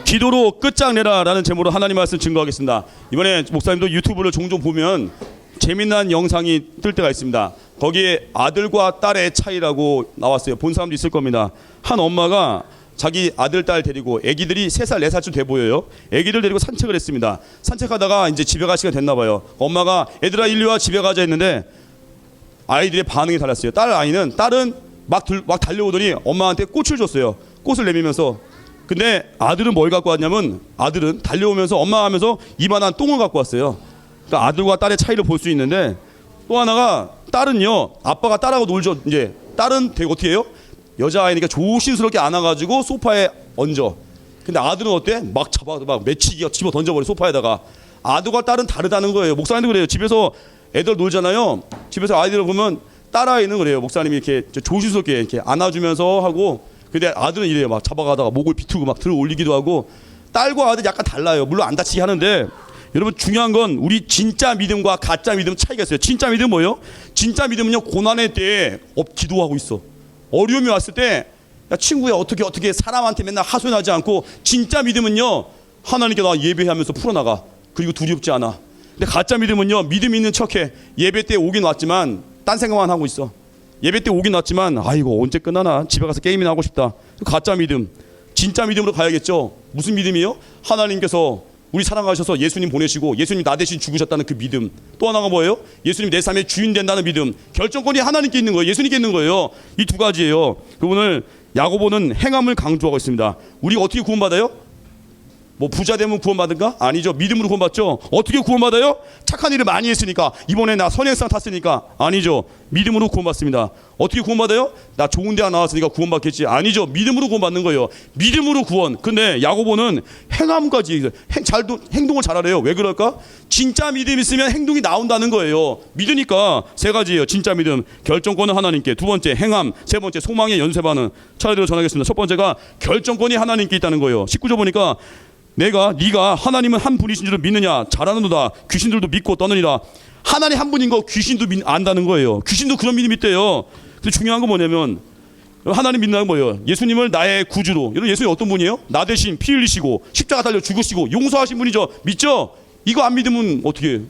기도로 끝장내라라는 제목으로 하나님 말씀 증거하겠습니다. 이번에 목사님도 유튜브를 종종 보면 재미난 영상이 뜰 때가 있습니다. 거기에 아들과 딸의 차이라고 나왔어요. 본 사람도 있을 겁니다. 한 엄마가 자기 아들, 딸 데리고 애기들이 3살, 4살쯤 돼 보여요. 애기들 데리고 산책을 했습니다. 산책하다가 이제 집에 갈 시간 됐나 봐요. 엄마가 애들아 일리 와 집에 가자 했는데 아이들의 반응이 달랐어요. 딸은 막 달려오더니 엄마한테 꽃을 줬어요. 꽃을 내밀면서. 근데 아들은 뭘 갖고 왔냐면 아들은 달려오면서 엄마 하면서 이만한 똥을 갖고 왔어요. 그러니까 아들과 딸의 차이를 볼 수 있는데 또 하나가 딸은요. 아빠가 딸하고 놀죠. 이제 딸은 되게 어떻게 해요? 여자아이니까 조심스럽게 안아가지고 소파에 얹어. 근데 아들은 어때? 막 매치기가 집어 던져버려 소파에다가. 아들과 딸은 다르다는 거예요. 목사님도 그래요. 집에서 애들 놀잖아요. 집에서 아이들을 보면 딸아이는 그래요. 목사님이 이렇게 조심스럽게 이렇게 안아주면서 하고, 근데 아들은 이래요. 막 잡아가다가 목을 비틀고 막 들어 올리기도 하고. 딸과 아들 약간 달라요. 물론 안 다치게 하는데, 여러분 중요한 건 우리 진짜 믿음과 가짜 믿음 차이가 있어요. 진짜 믿음 뭐예요? 진짜 믿음은요, 고난의 때에 기도하고 있어. 어려움이 왔을 때, 야 친구야 어떻게 사람한테 맨날 하소연하지 않고, 진짜 믿음은요, 하나님께 나 예배하면서 풀어나가. 그리고 두렵지 않아. 근데 가짜 믿음은요, 믿음 있는 척해. 예배 때 오긴 왔지만 딴 생각만 하고 있어. 예배 때 오긴 왔지만 아이고 언제 끝나나, 집에 가서 게임이나 하고 싶다. 가짜 믿음. 진짜 믿음으로 가야겠죠. 무슨 믿음이요? 하나님께서 우리 사랑하셔서 예수님 보내시고 예수님 나 대신 죽으셨다는 그 믿음. 또 하나가 뭐예요? 예수님 내 삶의 주인 된다는 믿음. 결정권이 하나님께 있는 거예요. 예수님께 있는 거예요. 이 두 가지예요. 오늘 야고보는 행함을 강조하고 있습니다. 우리가 어떻게 구원받아요? 뭐 부자 되면 구원받은가? 아니죠. 믿음으로 구원받죠. 어떻게 구원받아요? 착한 일을 많이 했으니까. 이번에 나 선행상 탔으니까. 아니죠. 믿음으로 구원받습니다. 어떻게 구원받아요? 나 좋은 대학 나왔으니까 구원받겠지. 아니죠. 믿음으로 구원받는 거예요. 믿음으로 구원. 근데 야고보는 행함까지 행동을 잘하래요. 왜 그럴까? 진짜 믿음 있으면 행동이 나온다는 거예요. 믿으니까 3가지예요. 진짜 믿음. 결정권은 하나님께. 2번째 행함. 3번째 소망의 연쇄반응. 차례대로 전하겠습니다. 첫 번째가 결정권이 하나님께 있다는 거예요. 19절 보니까 네가 하나님은 한 분이신 줄을 믿느냐? 잘하는도다. 귀신들도 믿고 떠느니라. 하나님 한 분인 거 귀신도 안다는 거예요. 귀신도 그런 믿음이 있대요. 근데 중요한 건 뭐냐면 하나님 믿는다는 거예요. 예수님을 나의 구주로. 여러분 예수님 어떤 분이에요? 나 대신 피 흘리시고 십자가 달려 죽으시고 용서하신 분이죠. 믿죠? 이거 안 믿으면 어떻게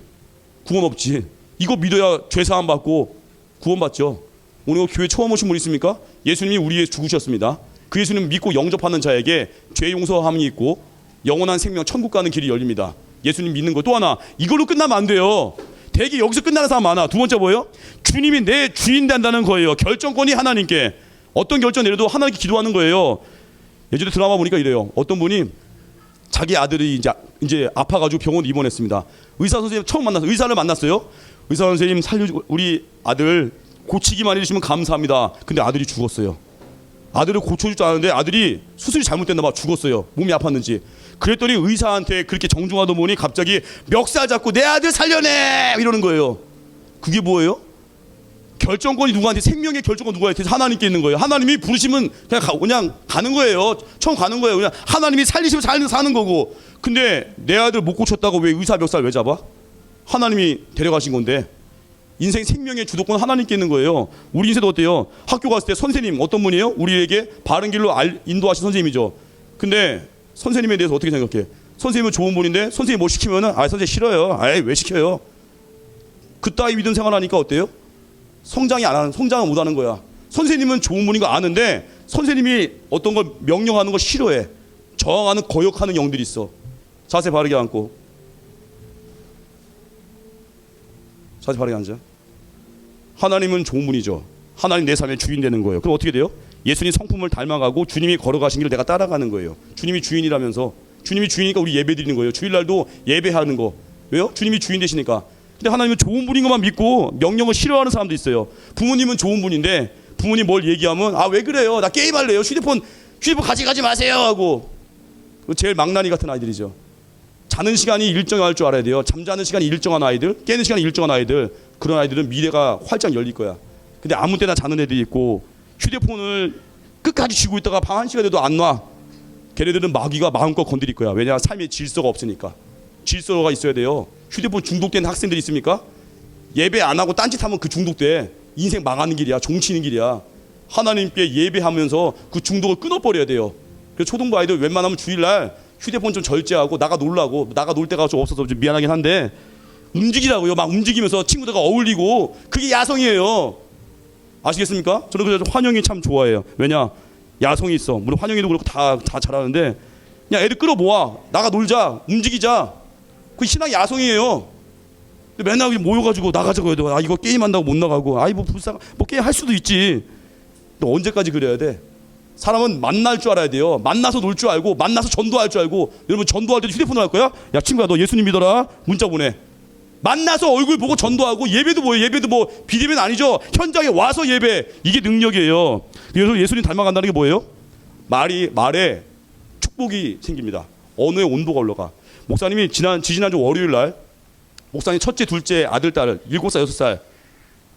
구원 없지. 이거 믿어야 죄사함 받고 구원 받죠. 오늘 교회 처음 오신 분 있습니까? 예수님이 우리 위해 죽으셨습니다. 그 예수님 믿고 영접하는 자에게 죄 용서함이 있고 영원한 생명 천국 가는 길이 열립니다. 예수님 믿는 거. 또 하나, 이걸로 끝나면 안 돼요. 되게 여기서 끝나는 사람 많아. 2번째 뭐예요? 주님이 내 주인 된다는 거예요. 결정권이 하나님께. 어떤 결정 내려도 하나님께 기도하는 거예요. 예전에 드라마 보니까 이래요. 어떤 분이 자기 아들이 이제 아파가지고 병원 입원했습니다. 의사 선생님 처음 만났어요. 의사를 만났어요. 의사 선생님 우리 아들 고치기만 해주시면 감사합니다. 근데 아들이 죽었어요. 아들을 고쳐줄 줄 아는데 아들이 수술이 잘못됐나 봐. 죽었어요. 몸이 아팠는지. 그랬더니 의사한테 그렇게 정중하던 분이 갑자기 멱살 잡고 내 아들 살려내 이러는 거예요. 그게 뭐예요? 결정권이 누구한테, 생명의 결정권 누구한테? 하나님께 있는 거예요. 하나님이 부르시면 그냥 가는 거예요. 처음 가는 거예요. 그냥 하나님이 살리시면 사는 거고. 근데 내 아들 못 고쳤다고 왜 의사 멱살 왜 잡아? 하나님이 데려가신 건데. 인생 생명의 주도권 하나님께 있는 거예요. 우리 인생도 어때요? 학교 갔을 때 선생님 어떤 분이에요? 우리에게 바른 길로 인도하신 선생님이죠. 근데 선생님에 대해서 어떻게 생각해? 선생님은 좋은 분인데 선생님이 뭐 시키면은 선생님 싫어요. 왜 시켜요? 그따위 믿음 생활하니까 어때요? 성장을 못 하는 거야. 선생님은 좋은 분인 거 아는데 선생님이 어떤 걸 명령하는 거 싫어해. 저항하는 거역하는 영들이 있어. 자세 바르게 앉고. 자세 바르게 앉아. 하나님은 좋은 분이죠. 하나님 내 삶의 주인 되는 거예요. 그럼 어떻게 돼요? 예수님 성품을 닮아가고 주님이 걸어가신 길을 내가 따라가는 거예요. 주님이 주인이라면서. 주님이 주인이니까 우리 예배 드리는 거예요. 주일날도 예배하는 거. 왜요? 주님이 주인 되시니까. 근데 하나님은 좋은 분인 것만 믿고 명령을 싫어하는 사람도 있어요. 부모님은 좋은 분인데 부모님 뭘 얘기하면 왜 그래요? 나 게임할래요. 휴대폰 가져가지 마세요 하고. 제일 망나니 같은 아이들이죠. 자는 시간이 일정할 줄 알아야 돼요. 잠자는 시간이 일정한 아이들, 깨는 시간이 일정한 아이들. 그런 아이들은 미래가 활짝 열릴 거야. 근데 아무 때나 자는 애들이 있고 휴대폰을 끝까지 쥐고 있다가 밤 1시가 돼도 안 놔. 걔네들은 마귀가 마음껏 건드릴 거야. 왜냐? 삶의 질서가 없으니까. 질서가 있어야 돼요. 휴대폰 중독된 학생들이 있습니까? 예배 안 하고 딴짓하면 그 중독돼. 인생 망하는 길이야. 종치는 길이야. 하나님께 예배하면서 그 중독을 끊어버려야 돼요. 그래서 초등부 아이들 웬만하면 주일날 휴대폰 좀 절제하고 나가 놀라고, 나가 놀 데가 좀 없어서 좀 미안하긴 한데 움직이라고요. 막 움직이면서 친구들과 어울리고, 그게 야성이에요. 아시겠습니까? 저는 그래서 환영이 참 좋아해요. 왜냐, 야성이 있어. 물론 환영이도 그렇고 다 잘하는데, 그냥 애들 끌어모아, 나가 놀자, 움직이자. 그 신앙 야성이에요. 근데 맨날 모여가지고 나가자고 해도 이거 게임한다고 못 나가고, 뭐 불쌍, 뭐 게임 할 수도 있지. 또 언제까지 그래야 돼? 사람은 만날 줄 알아야 돼요. 만나서 놀 줄 알고, 만나서 전도할 줄 알고. 여러분, 전도할 때도 휴대폰을 할 거야? 야, 친구야, 너 예수님 믿어라. 문자 보내. 만나서 얼굴 보고 전도하고. 예배도 뭐예요? 예배도 뭐 비대면 아니죠. 현장에 와서 예배. 이게 능력이에요. 그래서 예수님 닮아간다는 게 뭐예요? 말에 축복이 생깁니다. 언어의 온도가 올라가. 목사님이 지지난주 월요일 날 목사님 첫째, 둘째 아들, 딸을 7살, 6살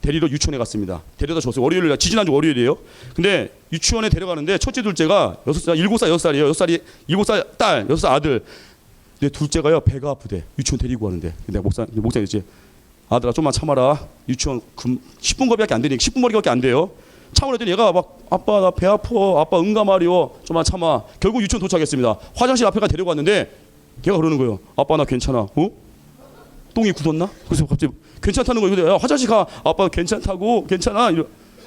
데리러 유치원에 갔습니다. 데려다 줬어요. 월요일 날, 지지난주 월요일이에요. 근데 유치원에 데려가는데 첫째, 둘째가 6살, 7살, 6살이에요. 7살 딸, 6살 아들. 근데 둘째가요, 배가 아프대. 유치원 데리고 가는데. 근데 목사님 이제, 아들아 좀만 참아라. 유치원 10분 거리밖에 안 되니까, 10분 거리밖에 안 돼요. 참으랬더니 얘가 막, 아빠 나 배 아파, 아빠 응가말이요, 좀만 참아. 결국 유치원 도착했습니다. 화장실 앞에가 데려갔는데 걔가 그러는 거예요. 아빠 나 괜찮아. 똥이 굳었나? 그래서 갑자기 괜찮다는 거예요. 야, 화장실 가. 아빠 괜찮다고, 괜찮아.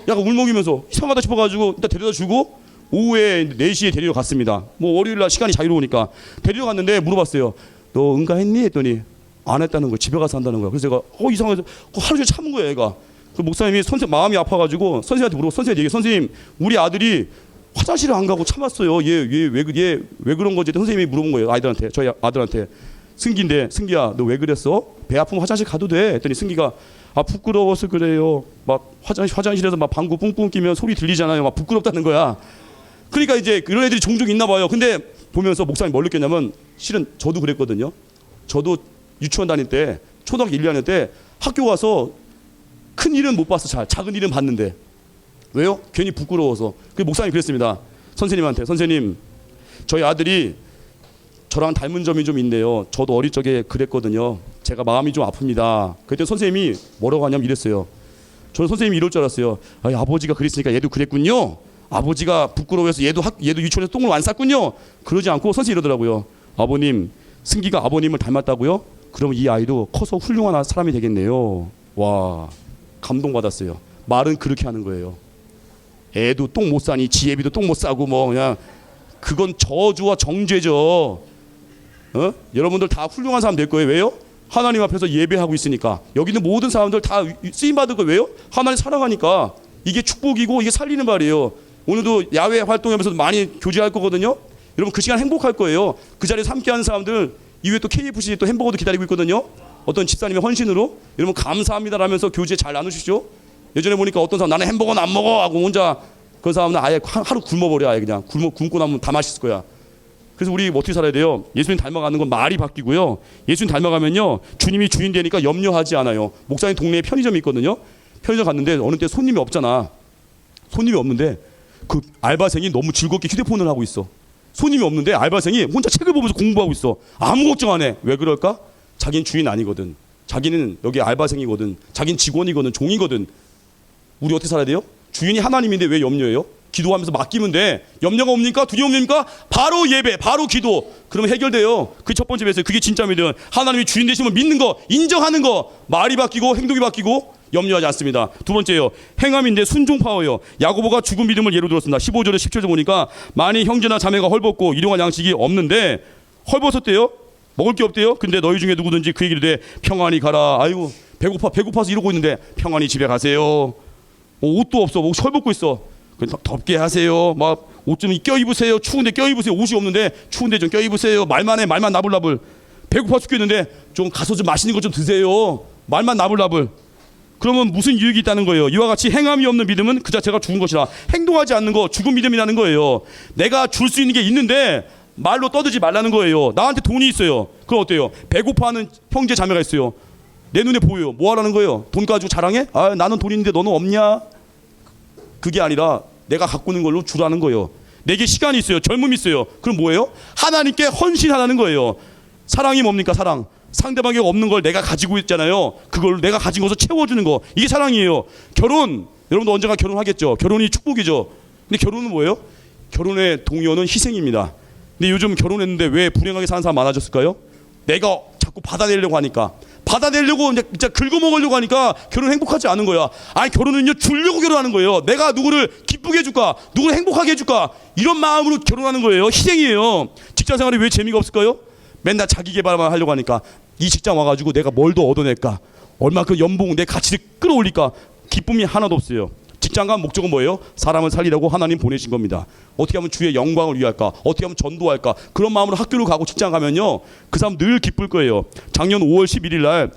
약간 울먹이면서 이상하다 싶어가지고 일단 데려다 주고 오후에 4시에 데리러 갔습니다. 뭐 월요일 날 시간이 자유로우니까 데리러 갔는데 물어봤어요. 너 응가했니? 했더니 안 했다는 거예요. 집에 가서 한다는 거예요. 그래서 제가 이상해서 하루 종일 참은 거예요, 얘가. 그 목사님이 마음이 아파가지고 선생님한테 물어보고, 선생님 얘기해. 선생님, 우리 아들이 화장실을 안 가고 참았어요. 얘 왜 그런 거지? 선생님이 물어본 거예요. 저희 아들한테. 승기인데, 승기야, 너 왜 그랬어? 배 아프면 화장실 가도 돼. 했더니 승기가, 부끄러워서 그래요. 막 화장실에서 막 방구 뿡뿡 끼면 소리 들리잖아요. 막 부끄럽다는 거야. 그러니까 이제 그런 애들이 종종 있나 봐요. 근데 보면서 목사님 뭘 느꼈냐면, 실은 저도 그랬거든요. 저도 유치원 다닐 때, 초등학교 1, 2학년 때 학교 가서 큰 일은 못 봤어. 작은 일은 봤는데. 왜요? 괜히 부끄러워서. 그 목사님이 그랬습니다. 선생님한테, 선생님, 저희 아들이 저랑 닮은 점이 좀 있네요. 저도 어릴 적에 그랬거든요. 제가 마음이 좀 아픕니다. 그때 선생님이 뭐라고 하냐면 이랬어요. 저는 선생님이 이럴 줄 알았어요. 아버지가 그랬으니까 얘도 그랬군요. 아버지가 부끄러워해서 얘도 유치원에서 똥을 안 쌌군요. 그러지 않고 선생님이 이러더라고요. 아버님, 승기가 아버님을 닮았다고요? 그럼 이 아이도 커서 훌륭한 사람이 되겠네요. 와, 감동받았어요. 말은 그렇게 하는 거예요. 애도 똥 못 싸니 지혜비도 똥 못 싸고 뭐 그냥 그건 저주와 정죄죠. 여러분들 다 훌륭한 사람 될 거예요. 왜요? 하나님 앞에서 예배하고 있으니까. 여기 있는 모든 사람들 다 쓰임 받을 거예요. 왜요? 하나님 사랑하니까. 이게 축복이고 이게 살리는 말이에요. 오늘도 야외 활동하면서 많이 교제할 거거든요. 여러분 그 시간 행복할 거예요. 그 자리에서 함께하는 사람들 이후에 또 KFC 또 햄버거도 기다리고 있거든요. 어떤 집사님의 헌신으로 여러분 감사합니다라면서 교제 잘 나누십시오. 예전에 보니까 어떤 사람 나는 햄버거는 안 먹어 하고 혼자 그 사람은 아예 하루 굶어버려. 아예 그냥 굶고 나면 다 맛있을 거야. 그래서 우리 어떻게 살아야 돼요? 예수님 닮아가는 건 말이 바뀌고요. 예수님 닮아가면요 주님이 주인 되니까 염려하지 않아요. 목사님 동네에 편의점이 있거든요. 편의점 갔는데 어느 때 손님이 없잖아. 손님이 없는데 그 알바생이 너무 즐겁게 휴대폰을 하고 있어. 손님이 없는데 알바생이 혼자 책을 보면서 공부하고 있어. 아무 걱정 안 해. 왜 그럴까? 자기는 주인 아니거든. 자기는 여기 알바생이거든. 자기는 직원이거든. 종이거든. 우리 어떻게 살아야 돼요? 주인이 하나님인데 왜 염려해요? 기도하면서 맡기면 돼. 염려가 옵니까? 두려움 옵니까? 바로 예배, 바로 기도. 그러면 해결돼요. 그게 첫 번째 베이스. 그게 진짜 믿음. 하나님이 주인 되시면 믿는 거, 인정하는 거. 말이 바뀌고 행동이 바뀌고 염려하지 않습니다. 두 번째요. 행함인데 순종 파워요. 야고보가 죽은 믿음을 예로 들었습니다. 15절에 17절 보니까 많이 형제나 자매가 헐벗고 일용할 양식이 없는데 헐벗었대요. 먹을 게 없대요. 근데 너희 중에 누구든지 그 얘기를 해 평안히 가라. 아이고 배고파서 이러고 있는데 평안히 집에 가세요. 옷도 없어. 옷 헐벗고 있어. 덥게 하세요. 막 옷 좀 껴입으세요. 추운데 껴입으세요. 옷이 없는데 추운데 좀 껴입으세요. 말만 해. 말만 나불나불. 배고파 죽겠는데 좀 가서 좀 맛있는 거 좀 드세요. 말만 나불나불. 그러면 무슨 유익이 있다는 거예요? 이와 같이 행함이 없는 믿음은 그 자체가 죽은 것이라. 행동하지 않는 거 죽은 믿음이라는 거예요. 내가 줄 수 있는 게 있는데 말로 떠들지 말라는 거예요. 나한테 돈이 있어요. 그럼 어때요? 배고파하는 형제 자매가 있어요. 내 눈에 보여요. 뭐 하라는 거예요? 돈 가지고 자랑해? 나는 돈 있는데 너는 없냐? 그게 아니라 내가 갖고 있는 걸로 주라는 거예요. 내게 시간이 있어요. 젊음이 있어요. 그럼 뭐예요? 하나님께 헌신하라는 거예요. 사랑이 뭡니까? 사랑. 상대방이 없는 걸 내가 가지고 있잖아요. 그걸 내가 가진 것을 채워주는 거. 이게 사랑이에요. 결혼. 여러분도 언젠가 결혼하겠죠. 결혼이 축복이죠. 근데 결혼은 뭐예요? 결혼의 동요는 희생입니다. 근데 요즘 결혼했는데 왜 불행하게 사는 사람 많아졌을까요? 내가 자꾸 받아내려고 하니까, 받아내려고 이제 진짜 긁어먹으려고 하니까 결혼 행복하지 않은 거야. 아니 결혼은요 주려고 결혼하는 거예요. 내가 누구를 기쁘게 해줄까, 누구를 행복하게 해줄까, 이런 마음으로 결혼하는 거예요. 희생이에요. 직장 생활이 왜 재미가 없을까요? 맨날 자기 개발만 하려고 하니까. 이 직장 와가지고 내가 뭘 더 얻어낼까, 얼마큼 연봉 내 가치를 끌어올릴까, 기쁨이 하나도 없어요. 직장 간 목적은 뭐예요? 사람을 살리라고 하나님 보내신 겁니다. 어떻게 하면 주의 영광을 위할까, 어떻게 하면 전도할까, 그런 마음으로 학교를 가고 직장 가면요 그 사람 늘 기쁠 거예요. 작년 5월 11일 날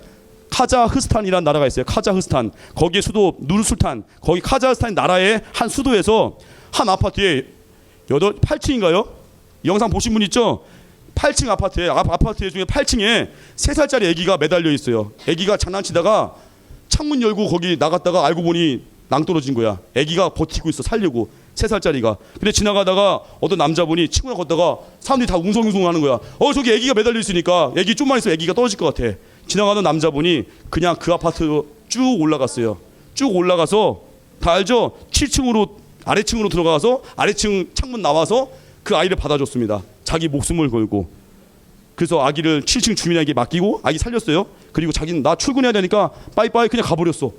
카자흐스탄이라는 나라가 있어요. 카자흐스탄, 거기에 수도 누르술탄, 거기 카자흐스탄 나라의 한 수도에서 한 아파트에 8층인가요? 영상 보신 분 있죠? 8층 아파트에, 아파트 중에 8층에 3살짜리 아기가 매달려 있어요. 아기가 장난치다가 창문 열고 거기 나갔다가 알고 보니 낭떠러진 거야. 아기가 버티고 있어, 살려고. 3살짜리가. 근데 지나가다가 어떤 남자분이 친구랑 걷다가 사람들이 다 웅성웅성 하는 거야. 저기 아기가 매달려 있으니까 아기 좀만 있으면 아기가 떨어질 것 같아. 지나가던 남자분이 그냥 그 아파트로 쭉 올라갔어요. 쭉 올라가서, 다 알죠? 7층으로 아래층으로 들어가서 아래층 창문 나와서 그 아이를 받아줬습니다. 자기 목숨을 걸고. 그래서 아기를 7층 주민에게 맡기고 아기 살렸어요. 그리고 자기는 나 출근해야 되니까 빠이빠이 그냥 가버렸어.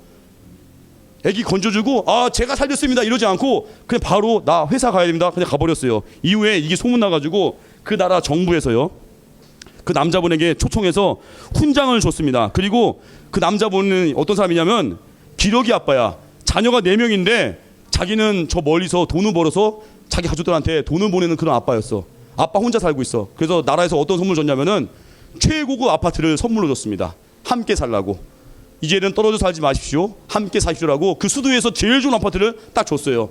아기 건져주고 제가 살렸습니다 이러지 않고 그냥 바로 나 회사 가야 됩니다 그냥 가버렸어요. 이후에 이게 소문나가지고 그 나라 정부에서요 그 남자분에게 초청해서 훈장을 줬습니다. 그리고 그 남자분은 어떤 사람이냐면 기러기 아빠야. 자녀가 4명인데 자기는 저 멀리서 돈을 벌어서 자기 가족들한테 돈을 보내는 그런 아빠였어. 아빠 혼자 살고 있어. 그래서 나라에서 어떤 선물 줬냐면은 최고급 아파트를 선물로 줬습니다. 함께 살라고. 이제는 떨어져 살지 마십시오. 함께 사십시오라고 그 수도에서 제일 좋은 아파트를 딱 줬어요.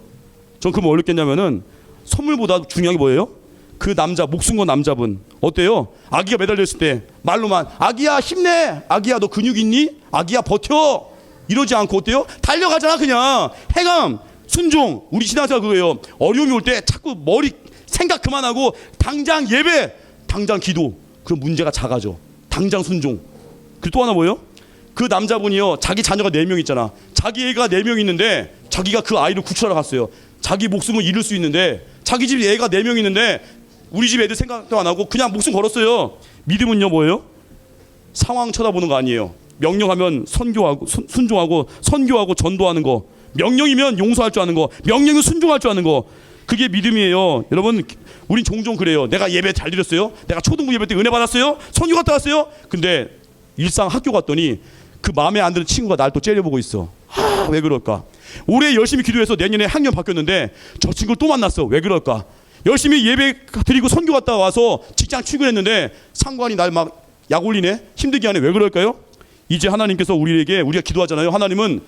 전 그럼 뭘 느꼈냐면은 선물보다 중요한 게 뭐예요? 그 남자, 목숨 건 남자분 어때요? 아기가 매달려 있을 때 말로만 아기야 힘내, 아기야 너 근육 있니? 아기야 버텨, 이러지 않고 어때요? 달려가잖아. 그냥 행함, 순종. 우리 신앙생활 그거예요. 어려움이 올 때 자꾸 머리 생각 그만하고 당장 예배, 당장 기도. 그럼 문제가 작아져. 당장 순종. 그리고 또 하나 뭐예요? 그 남자분이요 자기 자녀가 4명 있잖아. 자기 애가 4명 있는데 자기가 그 아이를 구출하러 갔어요. 자기 목숨을 잃을 수 있는데, 자기 집 애가 4명 있는데 우리 집 애들 생각도 안 하고 그냥 목숨 걸었어요. 믿음은요 뭐예요? 상황 쳐다보는 거 아니에요. 명령하면 선교하고 순종하고, 선교하고 전도하는 거. 명령이면 용서할 줄 아는 거, 명령은 순종할 줄 아는 거. 그게 믿음이에요. 여러분 우린 종종 그래요. 내가 예배 잘 드렸어요, 내가 초등부 예배 때 은혜 받았어요, 선교 갔다 왔어요. 근데 일상 학교 갔더니 그 마음에 안 드는 친구가 날 또 째려보고 있어. 왜 그럴까? 올해 열심히 기도해서 내년에 학년 바뀌었는데 저 친구를 또 만났어. 왜 그럴까? 열심히 예배 드리고 선교 갔다 와서 직장 출근했는데 상관이 날 막 약 올리네, 힘들게 하네. 왜 그럴까요? 이제 하나님께서 우리에게, 우리가 기도하잖아요. 하나님은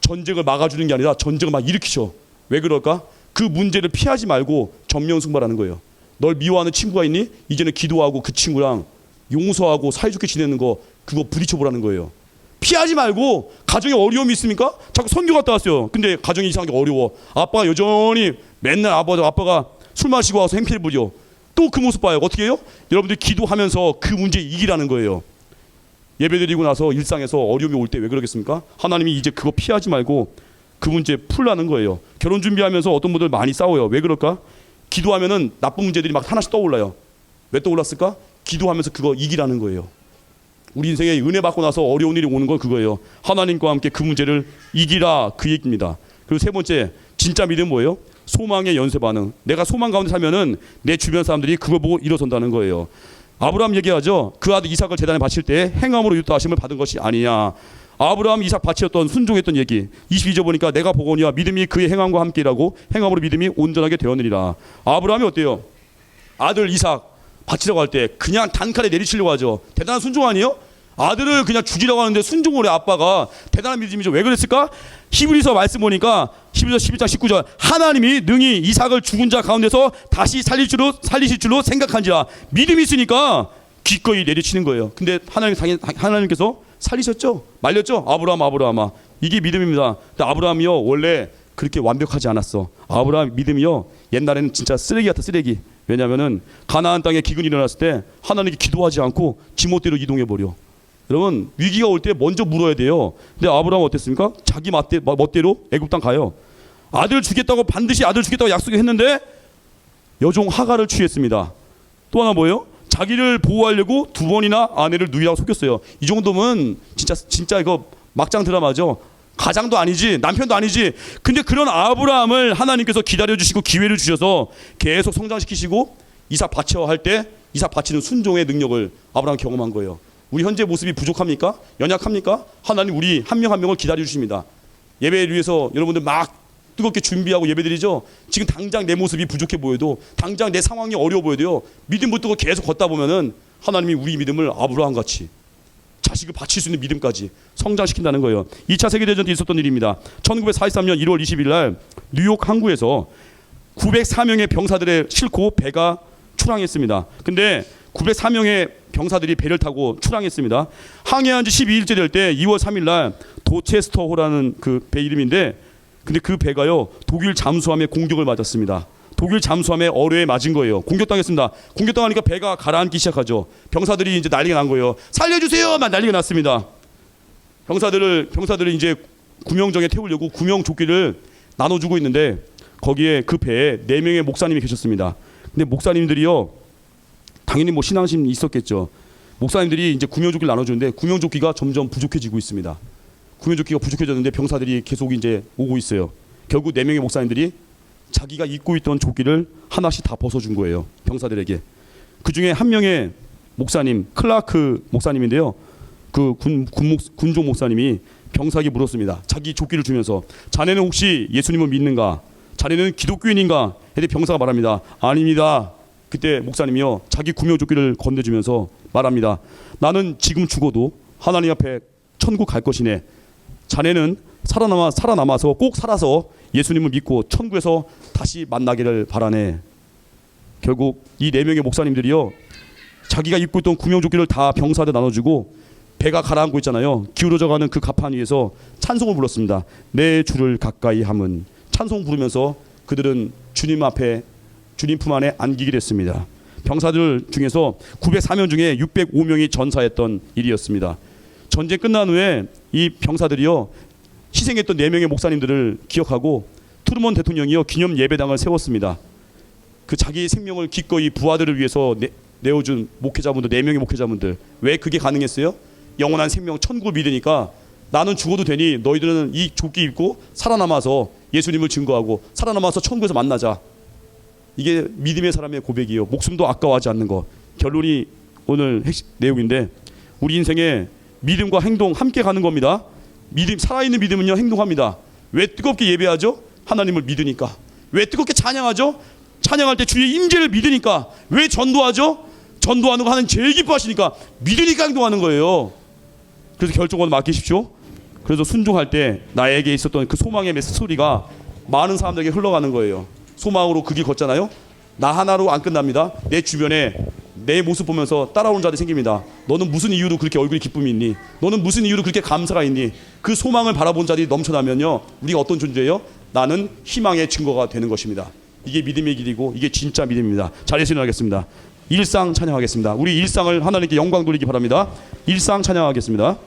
전쟁을 막아주는 게 아니라 전쟁을 막 일으키셔. 왜 그럴까? 그 문제를 피하지 말고 전면승부하는 거예요. 널 미워하는 친구가 있니? 이제는 기도하고 그 친구랑 용서하고 사이좋게 지내는 거, 그거 부딪혀보라는 거예요. 피하지 말고. 가정에 어려움이 있습니까? 자꾸 선교 갔다 왔어요. 근데 가정이 이상하게 어려워. 아빠가 여전히 맨날 아빠가 술 마시고 와서 행패를 부려. 또 그 모습 봐요. 어떻게 해요? 여러분들이 기도하면서 그 문제 이기라는 거예요. 예배드리고 나서 일상에서 어려움이 올 때 왜 그러겠습니까? 하나님이 이제 그거 피하지 말고 그 문제 풀라는 거예요. 결혼 준비하면서 어떤 분들 많이 싸워요. 왜 그럴까? 기도하면은 나쁜 문제들이 막 하나씩 떠올라요. 왜 떠올랐을까? 기도하면서 그거 이기라는 거예요. 우리 인생에 은혜 받고 나서 어려운 일이 오는 건 그거예요. 하나님과 함께 그 문제를 이기라, 그 얘기입니다. 그리고 세 번째, 진짜 믿음 뭐예요? 소망의 연쇄 반응. 내가 소망 가운데 살면은 내 주변 사람들이 그걸 보고 일어선다는 거예요. 아브라함 얘기하죠. 그 아들 이삭을 제단에 바칠 때 행함으로 유다하심을 받은 것이 아니냐. 아브라함 이삭 바치었던 순종했던 얘기. 22절 보니까 내가 보거니와 믿음이 그의 행함과 함께라고 행함으로 믿음이 온전하게 되었느니라. 아브라함이 어때요? 아들 이삭 바치려고 할 때 그냥 단칼에 내리치려고 하죠. 대단한 순종 아니에요? 아들을 그냥 죽이려고 하는데 순종을 해. 아빠가 대단한 믿음이죠. 왜 그랬을까? 히브리서 말씀 보니까 히브리서 11장 19절 하나님이 능히 이삭을 죽은 자 가운데서 다시 살리실 줄로 생각한지라. 믿음이 있으니까 기꺼이 내리치는 거예요. 근데 하나님께서 살리셨죠? 말렸죠? 아브라함아. 이게 믿음입니다. 근데 아브라함이요 원래 그렇게 완벽하지 않았어. 아브라함 믿음이요 옛날에는 진짜 쓰레기 같아, 쓰레기. 왜냐하면은 가나안 땅에 기근이 일어났을 때 하나님께 기도하지 않고 지멋대로 이동해버려. 여러분 위기가 올 때 먼저 물어야 돼요. 근데 아브라함은 어땠습니까? 자기 멋대로 애굽 땅 가요. 아들 주겠다고, 반드시 아들 주겠다고 약속했는데 여종 하갈을 취했습니다. 또 하나 뭐예요? 자기를 보호하려고 2번이나 아내를 누이라고 속였어요. 이 정도면 진짜 이거 막장 드라마죠. 가장도 아니지, 남편도 아니지. 근데 그런 아브라함을 하나님께서 기다려주시고 기회를 주셔서 계속 성장시키시고 이삭 바쳐 할 때 이삭 바치는 순종의 능력을 아브라함 경험한 거예요. 우리 현재 모습이 부족합니까? 연약합니까? 하나님 우리 한 명 한 명을 기다려주십니다. 예배를 위해서 여러분들 막 뜨겁게 준비하고 예배드리죠. 지금 당장 내 모습이 부족해 보여도, 당장 내 상황이 어려워 보여도요, 믿음 붙들고 계속 걷다 보면은 하나님이 우리 믿음을 아브라함 같이 자식을 바칠 수 있는 믿음까지 성장시킨다는 거예요. 2차 세계대전 때 있었던 일입니다. 1943년 1월 20일 날 뉴욕 항구에서 904명의 병사들을 싣고 배가 출항했습니다. 근데 904명의 병사들이 배를 타고 출항했습니다. 항해한 지 12일째 될 때 2월 3일 날 도체스터호라는 그 배 이름인데, 근데 그 배가요 독일 잠수함의 공격을 맞았습니다. 독일 잠수함의 어뢰에 맞은 거예요. 공격당했습니다. 공격당하니까 배가 가라앉기 시작하죠. 병사들이 이제 난리가 난 거예요. 살려주세요만 난리가 났습니다. 병사들을 이제 구명정에 태우려고 구명조끼를 나눠주고 있는데 거기에 그 배에 4명의 목사님이 계셨습니다. 근데 목사님들이요 당연히 뭐 신앙심이 있었겠죠. 목사님들이 이제 구명조끼를 나눠주는데 구명조끼가 점점 부족해지고 있습니다. 구명조끼가 부족해졌는데 병사들이 계속 이제 오고 있어요. 결국 4명의 목사님들이 자기가 입고 있던 조끼를 하나씩 다 벗어준 거예요. 병사들에게. 그 중에 한 명의 목사님, 클라크 목사님인데요. 그 군종 목사님이 병사에게 물었습니다. 자기 조끼를 주면서 자네는 혹시 예수님을 믿는가? 자네는 기독교인인가? 했더니 병사가 말합니다. 아닙니다. 그때 목사님이요 자기 구명조끼를 건네주면서 말합니다. 나는 지금 죽어도 하나님 앞에 천국 갈 것이네. 자네는 살아남아서 꼭 살아서 예수님을 믿고 천국에서 다시 만나기를 바라네. 결국 이 4명의 목사님들이요 자기가 입고 있던 구명조끼를 다 병사한테 나눠주고 배가 가라앉고 있잖아요. 기울어져가는 그 갑판 위에서 찬송을 불렀습니다. 내 주를 가까이 함은. 찬송 부르면서 그들은 주님 앞에 주님 품 안에 안기게 됐습니다. 병사들 중에서 904명 중에 605명이 전사했던 일이었습니다. 전쟁 끝난 후에 이 병사들이요 희생했던 4명의 목사님들을 기억하고 트루먼 대통령이요 기념 예배당을 세웠습니다. 그 자기의 생명을 기꺼이 부하들을 위해서 내어준 목회자분들, 4명의 목회자분들. 왜 그게 가능했어요? 영원한 생명 천국을 믿으니까 나는 죽어도 되니 너희들은 이 조끼 입고 살아남아서 예수님을 증거하고 살아남아서 천국에서 만나자. 이게 믿음의 사람의 고백이에요. 목숨도 아까워하지 않는 것. 결론이 오늘 핵심 내용인데 우리 인생에 믿음과 행동 함께 가는 겁니다. 믿음, 살아있는 믿음은요 행동합니다. 왜 뜨겁게 예배하죠? 하나님을 믿으니까. 왜 뜨겁게 찬양하죠? 찬양할 때 주의 임재를 믿으니까. 왜 전도하죠? 전도하는 거 하나님 제일 기뻐하시니까. 믿으니까 행동하는 거예요. 그래서 결정권 맡기십시오. 그래서 순종할 때 나에게 있었던 그 소망의 스토리가 많은 사람들에게 흘러가는 거예요. 소망으로 그 길 걷잖아요. 나 하나로 안 끝납니다. 내 주변에 내 모습 보면서 따라오는 자들이 생깁니다. 너는 무슨 이유로 그렇게 얼굴에 기쁨이 있니? 너는 무슨 이유로 그렇게 감사가 있니? 그 소망을 바라본 자들이 넘쳐나면요 우리가 어떤 존재예요? 나는 희망의 증거가 되는 것입니다. 이게 믿음의 길이고 이게 진짜 믿음입니다. 자리에서 일어나겠습니다. 일상 찬양하겠습니다. 우리 일상을 하나님께 영광 돌리기 바랍니다. 일상 찬양하겠습니다.